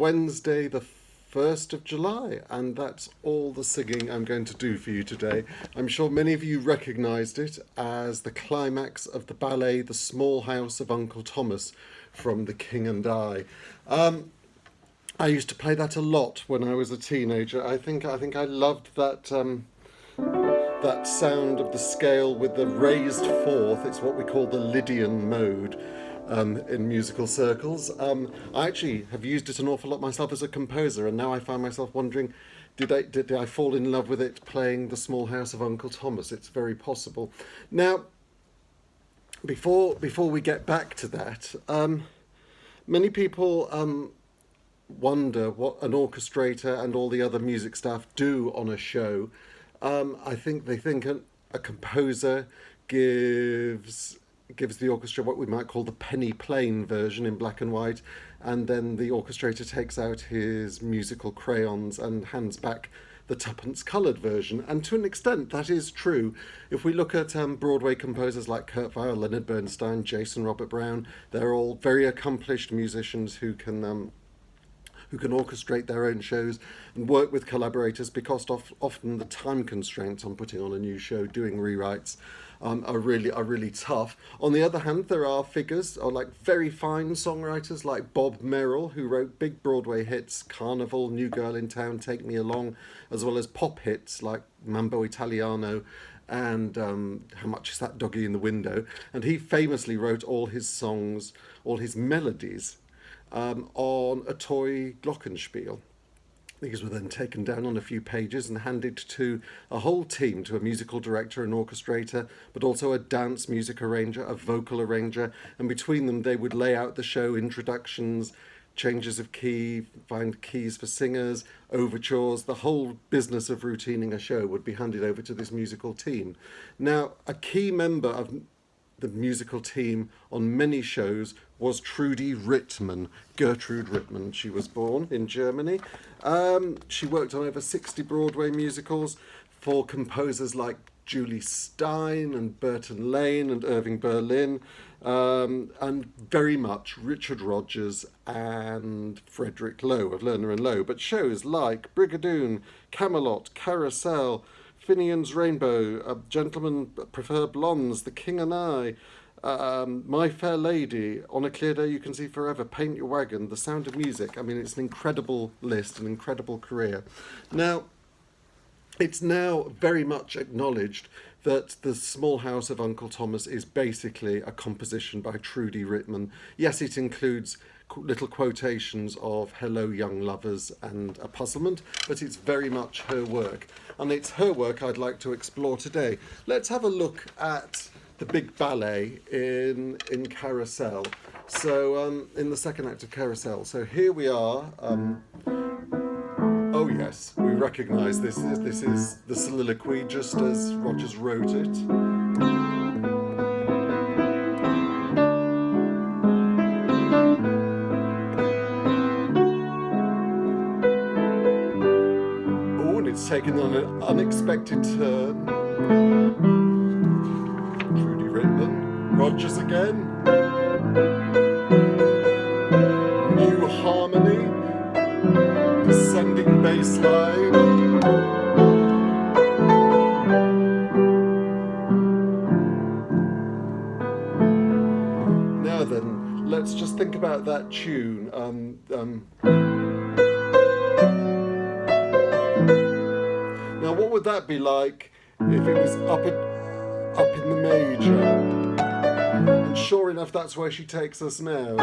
Wednesday, the 1st of July, and that's all the singing I'm going to do for you today. I'm sure many of you recognised it as the climax of the ballet The Small House of Uncle Thomas from The King and I. I used to play that a lot when I was a teenager. I think I loved that that sound of the scale with the raised fourth. It's what we call the Lydian mode in musical circles. I actually have used it an awful lot myself as a composer, and now I find myself wondering, did I fall in love with it playing The Small House of Uncle Thomas? It's very possible. Now, before we get back to that, many people wonder what an orchestrator and all the other music staff do on a show. I think they think a composer gives the orchestra what we might call the penny plain version in black and white, and then the orchestrator takes out his musical crayons and hands back the tuppence coloured version. And to an extent that is true. If we look at Broadway composers like Kurt Weill, Leonard Bernstein, Jason Robert Brown, they're all very accomplished musicians who can orchestrate their own shows and work with collaborators, because often the time constraints on putting on a new show, doing rewrites, are really tough. On the other hand, there are figures, or like very fine songwriters like Bob Merrill, who wrote big Broadway hits, Carnival, New Girl in Town, Take Me Along, as well as pop hits like Mambo Italiano and How Much Is That Doggy in the Window. And he famously wrote all his songs, all his melodies, on a toy glockenspiel. These were then taken down on a few pages and handed to a whole team, to a musical director, an orchestrator, but also a dance music arranger, a vocal arranger, and between them they would lay out the show, introductions, changes of key, find keys for singers, overtures. The whole business of routining a show would be handed over to this musical team. Now, a key member of the musical team on many shows was Trude Rittmann, Gertrude Rittmann. She was born in Germany. She worked on over 60 Broadway musicals for composers like Julie Stein and Burton Lane and Irving Berlin, and very much Richard Rodgers and Frederick Lowe of Lerner and Lowe. But shows like Brigadoon, Camelot, Carousel, Finian's Rainbow, Gentlemen Prefer Blondes, The King and I, My Fair Lady, On a Clear Day You Can See Forever, Paint Your Wagon, The Sound of Music. I mean, it's an incredible list, an incredible career. Now, it's now very much acknowledged that The Small House of Uncle Thomas is basically a composition by Trude Rittmann. Yes, it includes little quotations of Hello Young Lovers and A Puzzlement, but it's very much her work. And it's her work I'd like to explore today. Let's have a look at the big ballet in Carousel. So in the second act of Carousel. So here we are. Oh yes, we recognise this. This is the soliloquy just as Rodgers wrote it. It's taken on an unexpected turn. Trude Rittmann, Rodgers again. New harmony, descending bass line. Now then, let's just think about that tune. Now, what would that be like if it was up in the major? And sure enough, that's where she takes us now.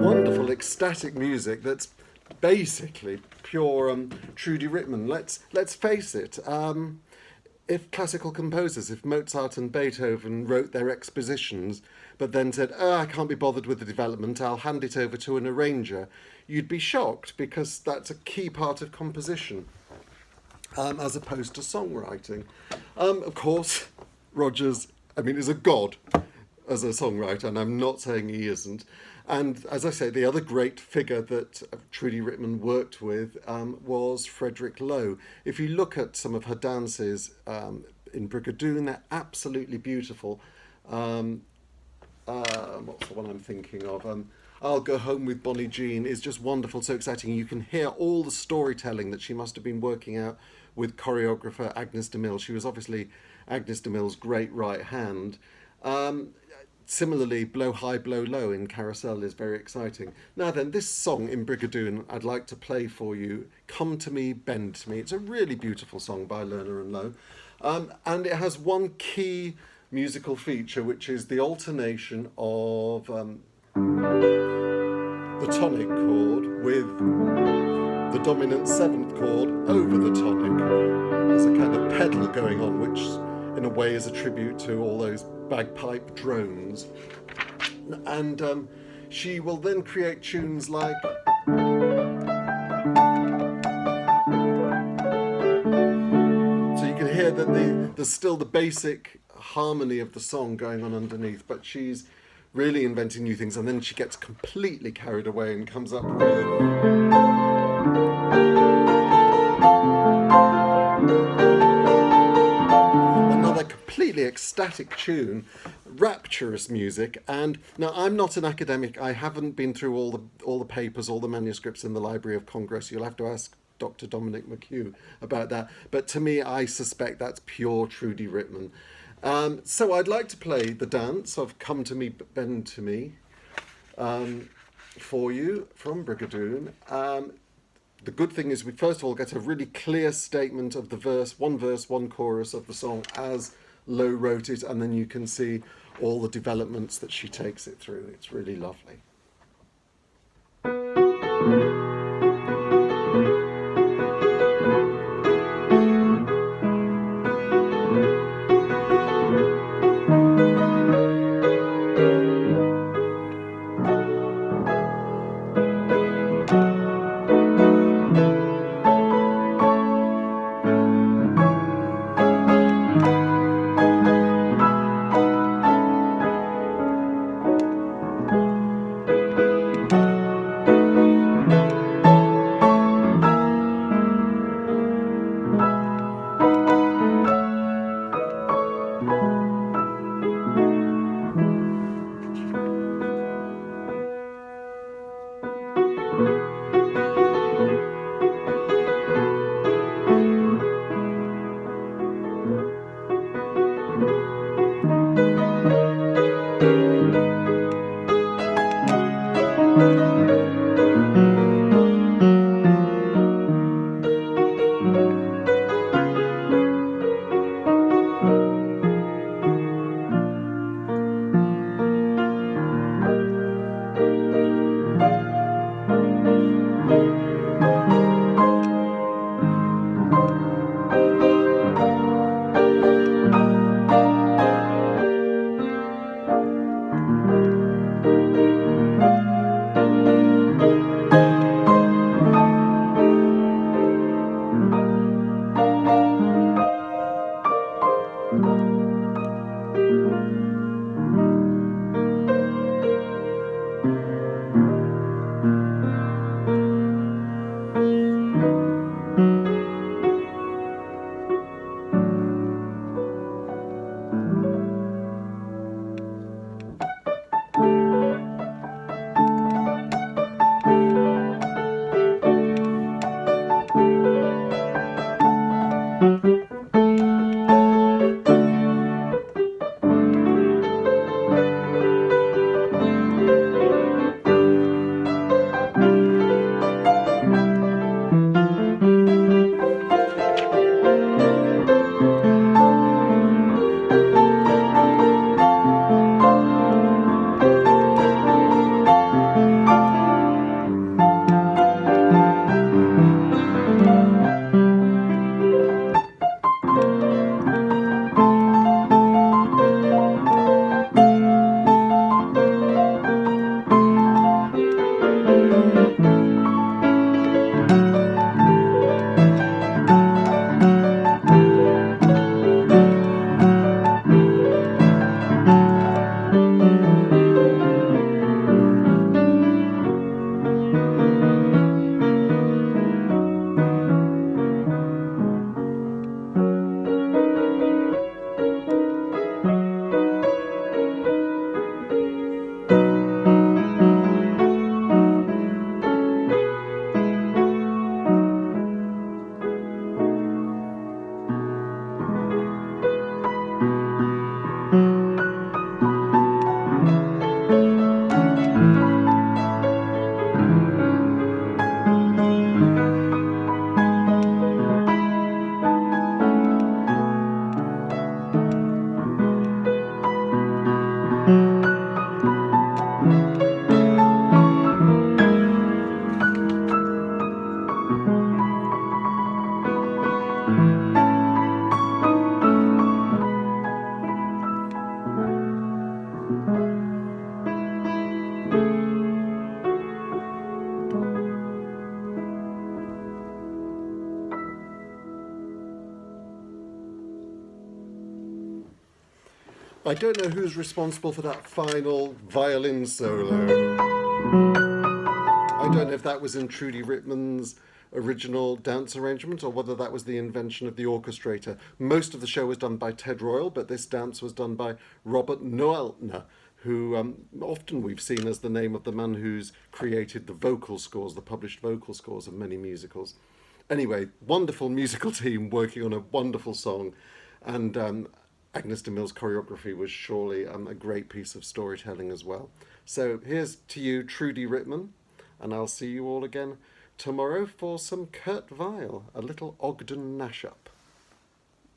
Wonderful, ecstatic music that's basically pure Trude Rittmann. Let's face it. If classical composers, if Mozart and Beethoven wrote their expositions, but then said, "Oh, I can't be bothered with the development, I'll hand it over to an arranger," you'd be shocked, because that's a key part of composition, as opposed to songwriting. Of course, Rodgers, is a god. as a songwriter, and I'm not saying he isn't. And as I say, the other great figure that Trude Rittmann worked with was Frederick Lowe. If you look at some of her dances in Brigadoon, they're absolutely beautiful. What's the one I'm thinking of? I'll Go Home with Bonnie Jean is just wonderful, so exciting. You can hear all the storytelling that she must have been working out with choreographer Agnes de Mille. She was obviously Agnes de Mille's great right hand. Similarly, Blow High, Blow Low in Carousel is very exciting. Now then, this song in Brigadoon I'd like to play for you, Come to Me, Bend to Me. It's a really beautiful song by Lerner and Lowe. And it has one key musical feature, which is the alternation of the tonic chord with the dominant seventh chord over the tonic. There's a kind of pedal going on, which in a way is a tribute to all those bagpipe drones. And she will then create tunes like... So you can hear that there's still the basic harmony of the song going on underneath, but she's really inventing new things, and then she gets completely carried away and comes up with another completely ecstatic tune, rapturous music. And now, I'm not an academic. I haven't been through all the papers, all the manuscripts in the Library of Congress. You'll have to ask Dr. Dominic McHugh about that. But to me, I suspect that's pure Trude Rittmann. So I'd like to play the dance of Come to Me, Bend to Me for you from Brigadoon. The good thing is we first of all get a really clear statement of the verse, one chorus of the song as Lowe wrote it, and then you can see all the developments that she takes it through. It's really lovely. I don't know who's responsible for that final violin solo. I don't know if that was in Trude Rittmann's original dance arrangement or whether that was the invention of the orchestrator. Most of the show was done by Ted Royal, but this dance was done by Robert Noeltner, who often we've seen as the name of the man who's created the vocal scores, the published vocal scores of many musicals. Anyway, wonderful musical team working on a wonderful song, and Agnes de Mille's choreography was surely a great piece of storytelling as well. So here's to you, Trude Rittmann, and I'll see you all again tomorrow for some Kurt Weill, a little Ogden mashup.